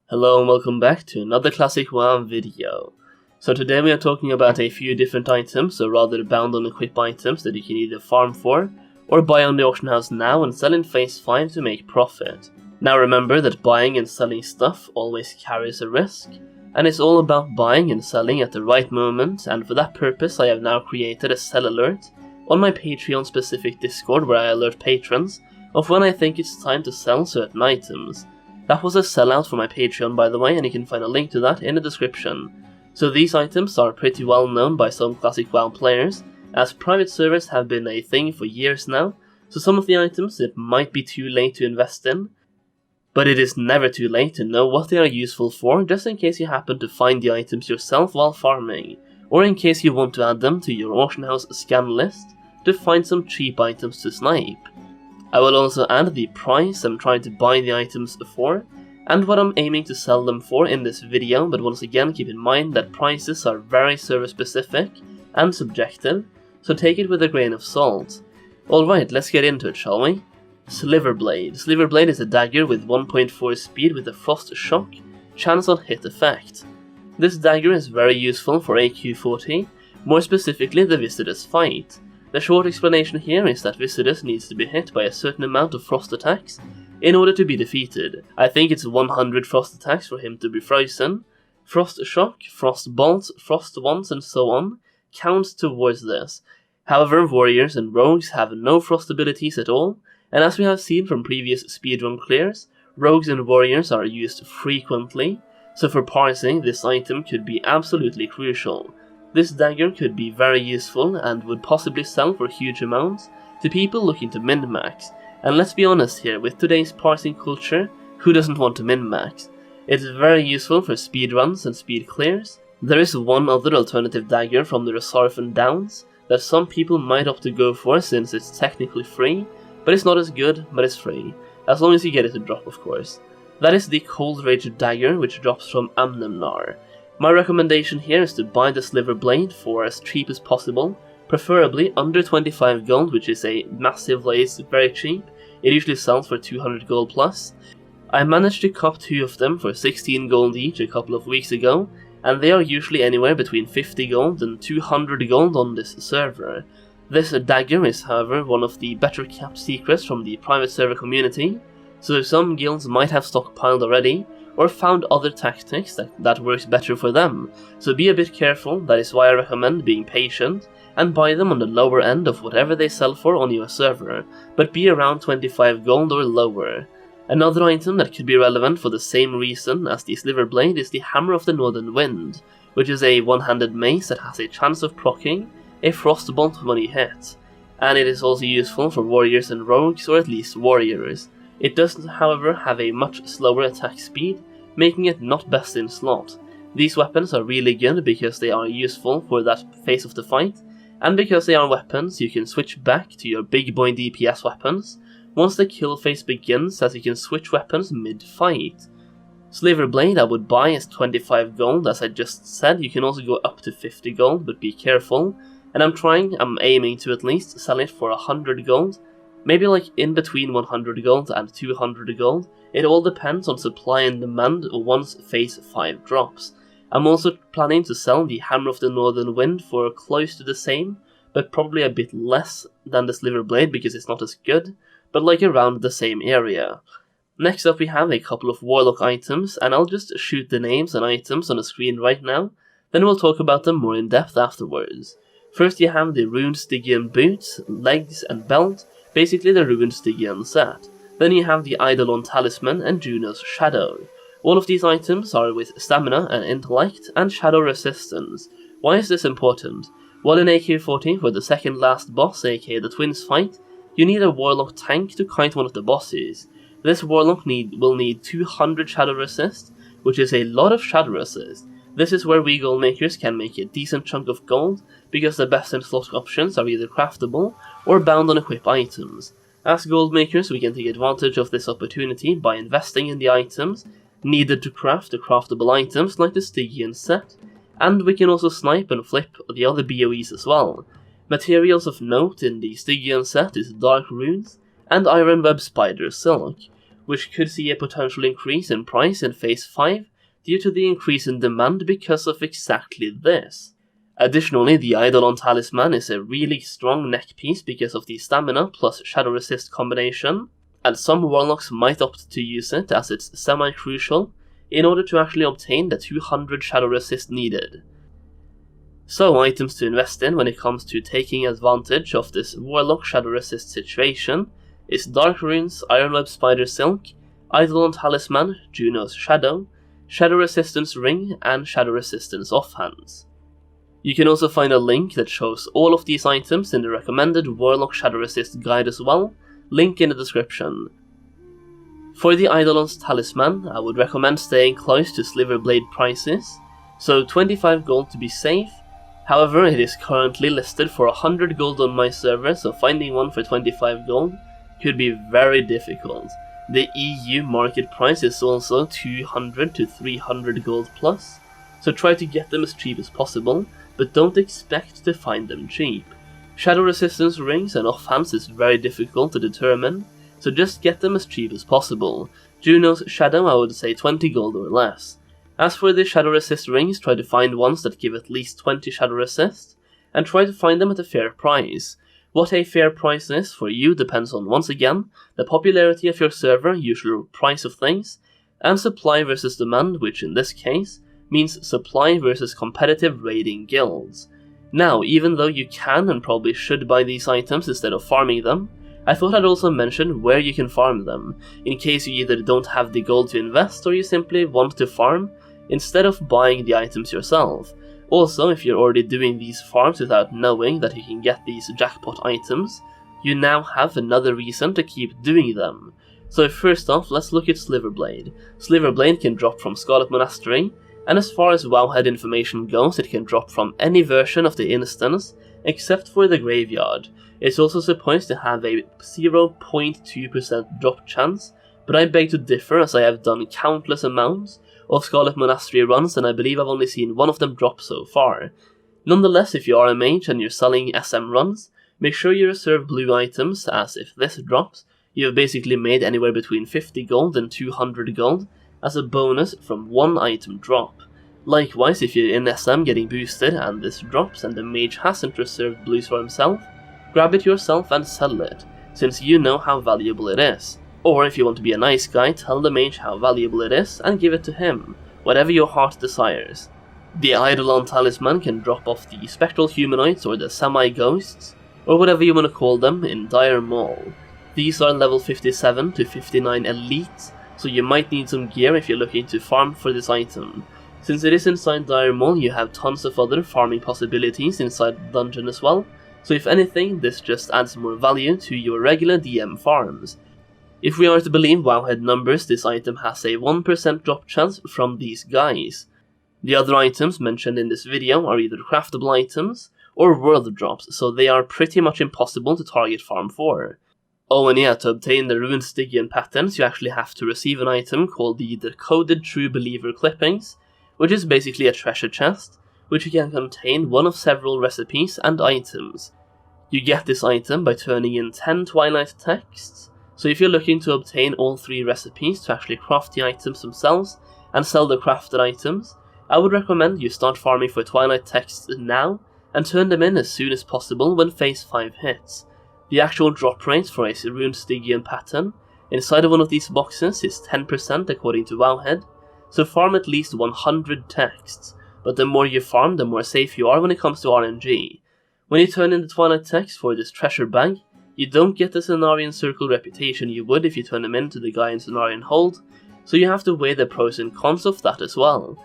Hello and welcome back to another classic WoW video. So today we are talking about a few different items, or rather bound on equip items that you can either farm for, or buy on the auction house now and sell in phase 5 to make profit. Now remember that buying and selling stuff always carries a risk, and it's all about buying and selling at the right moment, and for that purpose I have now created a sell alert on my Patreon specific Discord where I alert patrons of when I think it's time to sell certain items. That was a sellout for my Patreon, by the way, and you can find a link to that in the description. So these items are pretty well known by some classic WoW players, as private servers have been a thing for years now, so some of the items it might be too late to invest in, but it is never too late to know what they are useful for, just in case you happen to find the items yourself while farming, or in case you want to add them to your auction house scan list to find some cheap items to snipe. I will also add the price I'm trying to buy the items for, and what I'm aiming to sell them for in this video, but once again keep in mind that prices are very server specific and subjective, so take it with a grain of salt. Alright, let's get into it, shall we? Sliver Blade. Sliver Blade is a dagger with 1.4 speed with a frost shock, chance on hit effect. This dagger is very useful for AQ40, more specifically the Visitor's Fight. The short explanation here is that Visitors needs to be hit by a certain amount of frost attacks in order to be defeated. I think it's 100 frost attacks for him to be frozen. Frost shock, frost bolts, frost wands and so on counts towards this. However, warriors and rogues have no frost abilities at all, and as we have seen from previous speedrun clears, rogues and warriors are used frequently, so for parsing this item could be absolutely crucial. This dagger could be very useful and would possibly sell for huge amounts to people looking to min-max, and let's be honest here, with today's parsing culture, who doesn't want to min-max? It's very useful for speedruns and speed clears. There is one other alternative dagger from the Resarfan Downs that some people might opt to go for since it's technically free, but it's not as good, but it's free, as long as you get it to drop of course. That is the Cold Rage dagger, which drops from Amnemnar. My recommendation here is to buy the Sliver Blade for as cheap as possible, preferably under 25 gold, which is a massive waste, very cheap. It usually sells for 200 gold plus. I managed to cop 2 of them for 16 gold each a couple of weeks ago, and they are usually anywhere between 50 gold and 200 gold on this server. This dagger is however one of the better kept secrets from the private server community, so some guilds might have stockpiled already, or found other tactics that works better for them, so be a bit careful. That is why I recommend being patient and buy them on the lower end of whatever they sell for on your server, but be around 25 gold or lower. Another item that could be relevant for the same reason as the Sliver Blade is the Hammer of the Northern Wind, which is a one-handed mace that has a chance of proccing a frostbolt when you hit, and it is also useful for warriors and rogues, or at least warriors. It does however have a much slower attack speed, making it not best in slot. These weapons are really good because they are useful for that phase of the fight, and because they are weapons you can switch back to your big boy DPS weapons once the kill phase begins, as you can switch weapons mid-fight. Sliver Blade I would buy as 25 gold, as I just said. You can also go up to 50 gold, but be careful, and I'm aiming to at least sell it for 100 gold, maybe like in between 100 gold and 200 gold. It all depends on supply and demand once phase 5 drops. I'm also planning to sell the Hammer of the Northern Wind for close to the same, but probably a bit less than the Sliver Blade because it's not as good, but like around the same area. Next up we have a couple of Warlock items, and I'll just shoot the names and items on the screen right now, then we'll talk about them more in depth afterwards. First you have the Rune Stygian boots, legs and belt, basically the Rune Stygian set. Then you have the Eidelons Talisman and Juno's Shadow. All of these items are with stamina and intellect and shadow resistance. Why is this important? Well, in AQ40 for the second last boss, aka the Twins fight, you need a Warlock tank to kite one of the bosses. This Warlock will need 200 shadow resist, which is a lot of shadow resist. This is where we gold makers can make a decent chunk of gold, because the best in slot options are either craftable or bound on equip items. As gold makers we can take advantage of this opportunity by investing in the items needed to craft the craftable items like the Stygian set, and we can also snipe and flip the other BOEs as well. Materials of note in the Stygian set is Dark Runes and Iron Web Spider Silk. which could see a potential increase in price in Phase 5 due to the increase in demand because of exactly this. Additionally, the Eidelons Talisman is a really strong neck piece because of the stamina plus shadow resist combination, and some Warlocks might opt to use it as it's semi-crucial in order to actually obtain the 200 shadow resist needed. So, items to invest in when it comes to taking advantage of this Warlock shadow resist situation is Dark Runes, Ironweb Spider Silk, Eidelons Talisman, Juno's Shadow, Shadow Resistance Ring, and Shadow Resistance Offhands. You can also find a link that shows all of these items in the recommended Warlock Shadow Resist guide as well, link in the description. For the Eidelons Talisman, I would recommend staying close to Sliver Blade prices, so 25 gold to be safe. However, it is currently listed for 100 gold on my server, so finding one for 25 gold could be very difficult. The EU market price is also 200 to 300 gold plus, so try to get them as cheap as possible, but don't expect to find them cheap. Shadow resistance rings and offhands is very difficult to determine, so just get them as cheap as possible. Juno's Shadow I would say 20 gold or less. As for the shadow resist rings, try to find ones that give at least 20 shadow resist, and try to find them at a fair price. What a fair price is for you depends on, once again, the popularity of your server, usual price of things, and supply versus demand, which in this case means supply versus competitive raiding guilds. Now, even though you can and probably should buy these items instead of farming them, I thought I'd also mention where you can farm them, in case you either don't have the gold to invest or you simply want to farm instead of buying the items yourself. Also, if you're already doing these farms without knowing that you can get these jackpot items, you now have another reason to keep doing them. So first off, let's look at Sliver Blade. Sliver Blade can drop from Scarlet Monastery, and as far as Wowhead information goes, it can drop from any version of the instance except for the Graveyard. It's also supposed to have a 0.2% drop chance, but I beg to differ as I have done countless amounts of Scarlet Monastery runs and I believe I've only seen one of them drop so far. Nonetheless, if you are a mage and you're selling SM runs, make sure you reserve blue items, as if this drops, you have basically made anywhere between 50 gold and 200 gold as a bonus from one item drop. Likewise, if you're in SM getting boosted and this drops and the mage hasn't reserved blues for himself, grab it yourself and sell it, since you know how valuable it is. Or if you want to be a nice guy, tell the mage how valuable it is and give it to him, whatever your heart desires. The Eidelons Talisman can drop off the spectral humanoids or the semi-ghosts, or whatever you want to call them, in Dire Maul. These are level 57 to 59 elite, so you might need some gear if you're looking to farm for this item. Since it is inside Dire Maul, you have tons of other farming possibilities inside the dungeon as well, so if anything, this just adds more value to your regular DM farms. If we are to believe Wowhead numbers, this item has a 1% drop chance from these guys. The other items mentioned in this video are either craftable items or world drops, so they are pretty much impossible to target farm for. Oh, and yeah, to obtain the Rune Stygian patterns, you actually have to receive an item called the Decoded True Believer Clippings, which is basically a treasure chest, which can contain one of several recipes and items. You get this item by turning in 10 Twilight texts, so if you're looking to obtain all 3 recipes to actually craft the items themselves and sell the crafted items, I would recommend you start farming for Twilight texts now and turn them in as soon as possible when Phase 5 hits. The actual drop rate for a Rune Stygian pattern inside of one of these boxes is 10% according to Wowhead, so farm at least 100 texts, but the more you farm, the more safe you are when it comes to RNG. When you turn in the Twilight text for this treasure bag, you don't get the Cenarian Circle reputation you would if you turn them into the guy in Cenarian Hold, so you have to weigh the pros and cons of that as well.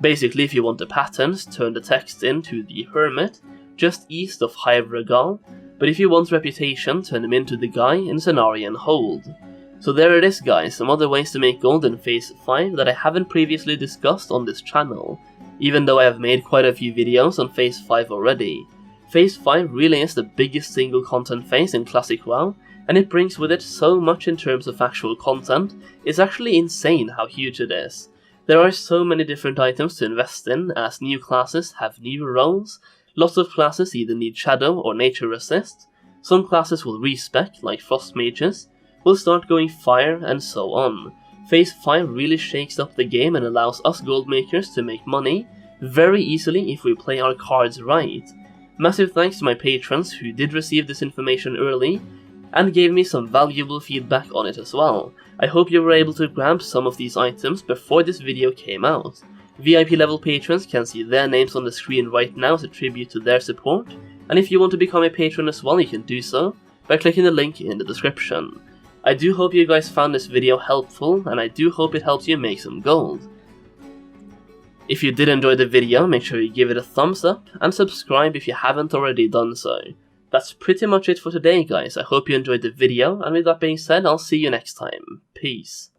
Basically, if you want the patterns, turn the text into the Hermit, just east of Hive Regal, but if you want reputation, turn them into the guy in Cenarian Hold. So there it is guys, some other ways to make gold in Phase 5 that I haven't previously discussed on this channel, even though I have made quite a few videos on Phase 5 already. Phase 5 really is the biggest single content phase in Classic WoW, and it brings with it so much in terms of actual content, it's actually insane how huge it is. There are so many different items to invest in, as new classes have new roles, lots of classes either need shadow or nature resist, some classes will respec like frost mages, will start going fire and so on. Phase 5 really shakes up the game and allows us gold makers to make money very easily if we play our cards right. Massive thanks to my patrons who did receive this information early and gave me some valuable feedback on it as well. I hope you were able to grab some of these items before this video came out. VIP level patrons can see their names on the screen right now as a tribute to their support, and if you want to become a patron as well, you can do so by clicking the link in the description. I do hope you guys found this video helpful, and I do hope it helps you make some gold. If you did enjoy the video, make sure you give it a thumbs up and subscribe if you haven't already done so. That's pretty much it for today, guys. I hope you enjoyed the video, and with that being said, I'll see you next time. Peace.